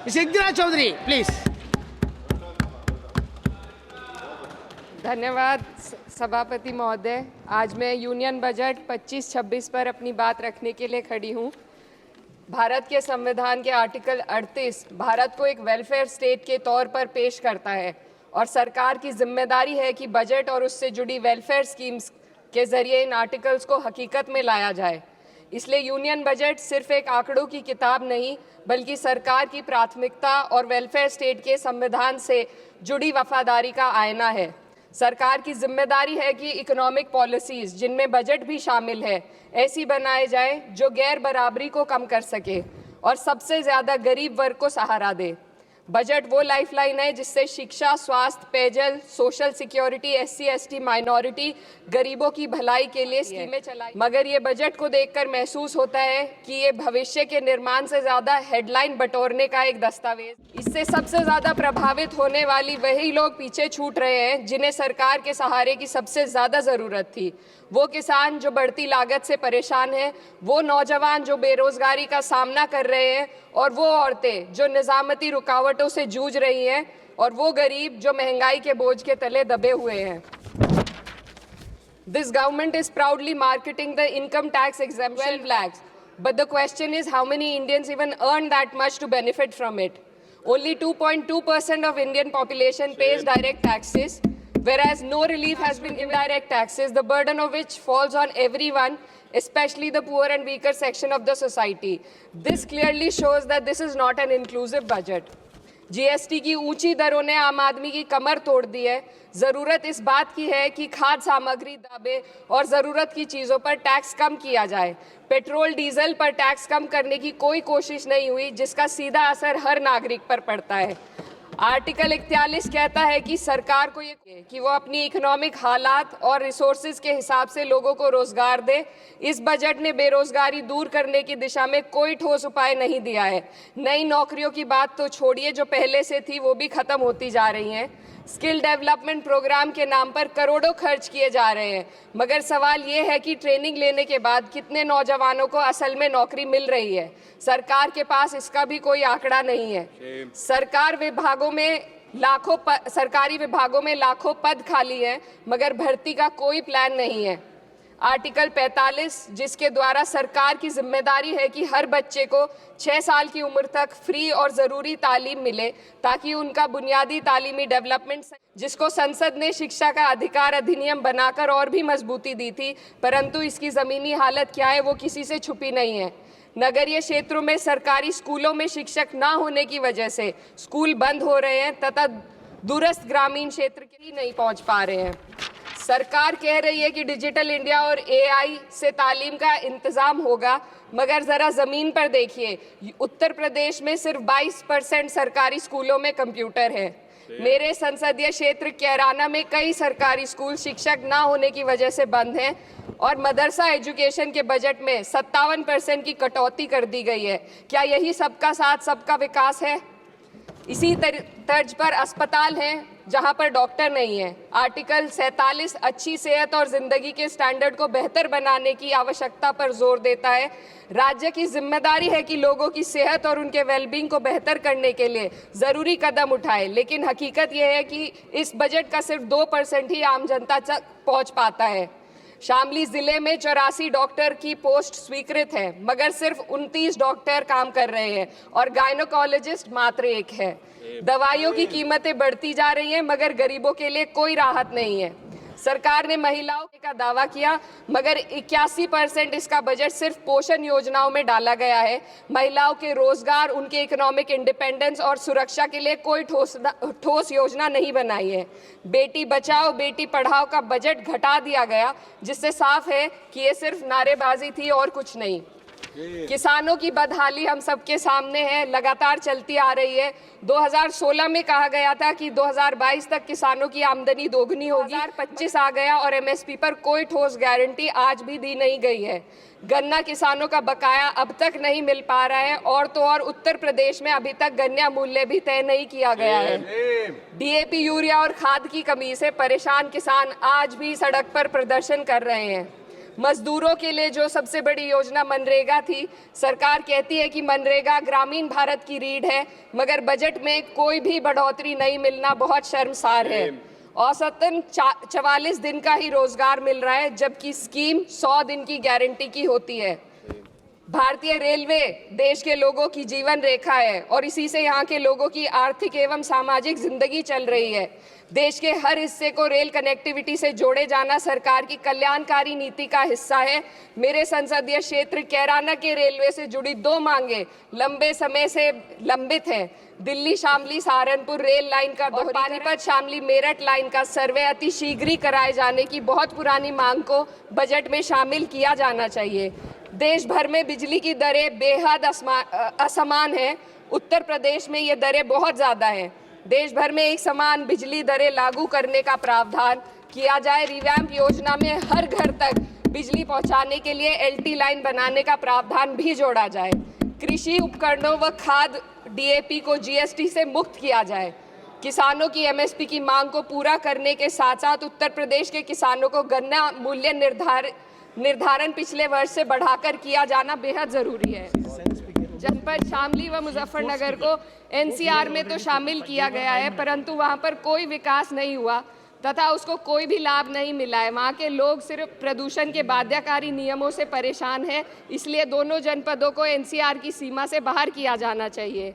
Siddharaj Chaudhary please. धन्यवाद सभापति महोदय। आज मैं यूनियन बजट 25-26 पर अपनी बात रखने के लिए खड़ी हूँ। भारत के संविधान के आर्टिकल 38 भारत को एक वेलफेयर स्टेट के तौर पर पेश करता है और सरकार की जिम्मेदारी है कि बजट और उससे जुड़ी वेलफेयर स्कीम्स के जरिए इन आर्टिकल्स को हकीकत में लाया जाए। इसलिए यूनियन बजट सिर्फ एक आंकड़ों की किताब नहीं, बल्कि सरकार की प्राथमिकता और वेलफेयर स्टेट के संविधान से जुड़ी वफादारी का आईना है। सरकार की जिम्मेदारी है कि इकोनॉमिक पॉलिसीज, जिनमें बजट भी शामिल है, ऐसी बनाए जाए जो गैर बराबरी को कम कर सके और सबसे ज़्यादा गरीब वर्ग को सहारा दे। बजट वो लाइफलाइन है जिससे शिक्षा, स्वास्थ्य, पेयजल, social security, SC ST minority, गरीबों की भलाई के लिए स्कीमें चलाई। मगर ये बजट को देखकर महसूस होता है कि ये भविष्य के निर्माण से ज़्यादा हेडलाइन बटोरने का एक दस्तावेज। इससे सबसे ज़्यादा प्रभावित होने वाली वही लोग पीछे छूट रहे हैं जिन्हें सरकार के सहारे की सबसे ज़्यादा ज़रूरत थी। वो किसान जो बढ़ती लागत से परेशान हैं, वो नौजवान जो बेरोजगारी का सामना कर रहे हैं, और वो औरतें जो निजामती रुकावटों से जूझ रही हैं, और वो गरीब जो महंगाई के बोझ के तले दबे हुए हैं। This government is proudly marketing the income tax exemption 12 lakhs, but the question is how many Indians even earn that much to benefit from it. Only 2.2% of Indian population pays direct taxes, whereas no relief has been given direct taxes, the burden of which falls on everyone, especially the poor and weaker section of the society. This clearly shows that this is not an inclusive budget. GST की ऊंची दरों ने आम आदमी की कमर तोड़ दी है। ज़रूरत इस बात की है कि खाद्य सामग्री, दाबे और ज़रूरत की चीज़ों पर टैक्स कम किया जाए। पेट्रोल डीजल पर टैक्स कम करने की कोई कोशिश नहीं हुई, जिसका सीधा असर हर नागरिक पर पड़ता है। आर्टिकल 41 कहता है कि सरकार को ये कि वो अपनी इकोनॉमिक हालात और रिसोर्सेज के हिसाब से लोगों को रोजगार दे। इस बजट ने बेरोजगारी दूर करने की दिशा में कोई ठोस उपाय नहीं दिया है। नई नौकरियों की बात तो छोड़िए, जो पहले से थी वो भी खत्म होती जा रही हैं। स्किल डेवलपमेंट प्रोग्राम के नाम पर करोड़ों खर्च किए जा रहे हैं, मगर सवाल ये है कि ट्रेनिंग लेने के बाद कितने नौजवानों को असल में नौकरी मिल रही है। सरकार के पास इसका भी कोई आंकड़ा नहीं है। सरकारी विभागों में लाखों पद खाली हैं, मगर भर्ती का कोई प्लान नहीं है। आर्टिकल 45, जिसके द्वारा सरकार की जिम्मेदारी है कि हर बच्चे को 6 साल की उम्र तक फ्री और ज़रूरी तालीम मिले ताकि उनका बुनियादी तालीमी डेवलपमेंट, जिसको संसद ने शिक्षा का अधिकार अधिनियम बनाकर और भी मजबूती दी थी, परंतु इसकी ज़मीनी हालत क्या है वो किसी से छुपी नहीं है। नगरीय क्षेत्रों में सरकारी स्कूलों में शिक्षक ना होने की वजह से स्कूल बंद हो रहे हैं तथा दूरस्थ ग्रामीण क्षेत्र के ही नहीं पहुंच पा रहे हैं। सरकार कह रही है कि डिजिटल इंडिया और AI से तालीम का इंतज़ाम होगा, मगर ज़रा ज़मीन पर देखिए, उत्तर प्रदेश में सिर्फ 22% सरकारी स्कूलों में कंप्यूटर है। मेरे संसदीय क्षेत्र कैराना में कई सरकारी स्कूल शिक्षक ना होने की वजह से बंद हैं और मदरसा एजुकेशन के बजट में 57% की कटौती कर दी गई है। क्या यही सबका साथ सबका विकास है? इसी तर्ज पर अस्पताल हैं जहां पर डॉक्टर नहीं है। आर्टिकल 47 अच्छी सेहत और जिंदगी के स्टैंडर्ड को बेहतर बनाने की आवश्यकता पर जोर देता है। राज्य की जिम्मेदारी है कि लोगों की सेहत और उनके वेलबींग को बेहतर करने के लिए ज़रूरी कदम उठाए, लेकिन हकीकत यह है कि इस बजट का सिर्फ 2% ही आम जनता तक पहुंच पाता है। शामली जिले में 84 डॉक्टर की पोस्ट स्वीकृत है, मगर सिर्फ 29 डॉक्टर काम कर रहे हैं और गायनोकोलॉजिस्ट मात्र 1 है। दवाइयों की कीमतें बढ़ती जा रही हैं, मगर गरीबों के लिए कोई राहत नहीं है। सरकार ने महिलाओं का दावा किया, मगर 81% इसका बजट सिर्फ पोषण योजनाओं में डाला गया है। महिलाओं के रोजगार, उनके इकोनॉमिक इंडिपेंडेंस और सुरक्षा के लिए कोई ठोस योजना नहीं बनाई है। बेटी बचाओ बेटी पढ़ाओ का बजट घटा दिया गया, जिससे साफ है कि ये सिर्फ नारेबाजी थी और कुछ नहीं। किसानों की बदहाली हम सबके सामने है, लगातार चलती आ रही है। 2016 में कहा गया था कि 2022 तक किसानों की आमदनी दोगुनी होगी। 2025 आ गया और MSP पर कोई ठोस गारंटी आज भी दी नहीं गई है। गन्ना किसानों का बकाया अब तक नहीं मिल पा रहा है, और तो और उत्तर प्रदेश में अभी तक गन्ना मूल्य भी तय नहीं किया गया है। DAP, यूरिया और खाद की कमी से परेशान किसान आज भी सड़क पर प्रदर्शन कर रहे हैं। मजदूरों के लिए जो सबसे बड़ी योजना मनरेगा थी, सरकार कहती है कि मनरेगा ग्रामीण भारत की रीढ़ है, मगर बजट में कोई भी बढ़ोतरी नहीं मिलना बहुत शर्मसार है। औसतन 44 दिन का ही रोजगार मिल रहा है, जबकि स्कीम 100 दिन की गारंटी की होती है। भारतीय रेलवे देश के लोगों की जीवन रेखा है और इसी से यहाँ के लोगों की आर्थिक एवं सामाजिक जिंदगी चल रही है। देश के हर हिस्से को रेल कनेक्टिविटी से जोड़े जाना सरकार की कल्याणकारी नीति का हिस्सा है। मेरे संसदीय क्षेत्र कैराना के रेलवे से जुड़ी 2 मांगे लंबे समय से लंबित हैं। दिल्ली शामली सहारनपुर रेल लाइन का और पानीपत शामली मेरठ लाइन का सर्वे अति शीघ्र ही कराए जाने की बहुत पुरानी मांग को बजट में शामिल किया जाना चाहिए। देश भर में बिजली की दरें बेहद असमान हैं। उत्तर प्रदेश में ये दरें बहुत ज़्यादा हैं। देश भर में एक समान बिजली दरें लागू करने का प्रावधान किया जाए। रिवैम्प योजना में हर घर तक बिजली पहुंचाने के लिए एलटी लाइन बनाने का प्रावधान भी जोड़ा जाए। कृषि उपकरणों व खाद डीएपी को जीएसटी से मुक्त किया जाए। किसानों की एमएसपी की मांग को पूरा करने के साथ साथ उत्तर प्रदेश के किसानों को गन्ना मूल्य निर्धारण पिछले वर्ष से बढ़ाकर किया जाना बेहद जरूरी है। जनपद शामली व मुजफ्फरनगर को एनसीआर में तो शामिल किया गया है, परंतु वहां पर कोई विकास नहीं हुआ तथा उसको कोई भी लाभ नहीं मिला है। वहां के लोग सिर्फ प्रदूषण के बाध्यकारी नियमों से परेशान हैं, इसलिए दोनों जनपदों को एनसीआर की सीमा से बाहर किया जाना चाहिए।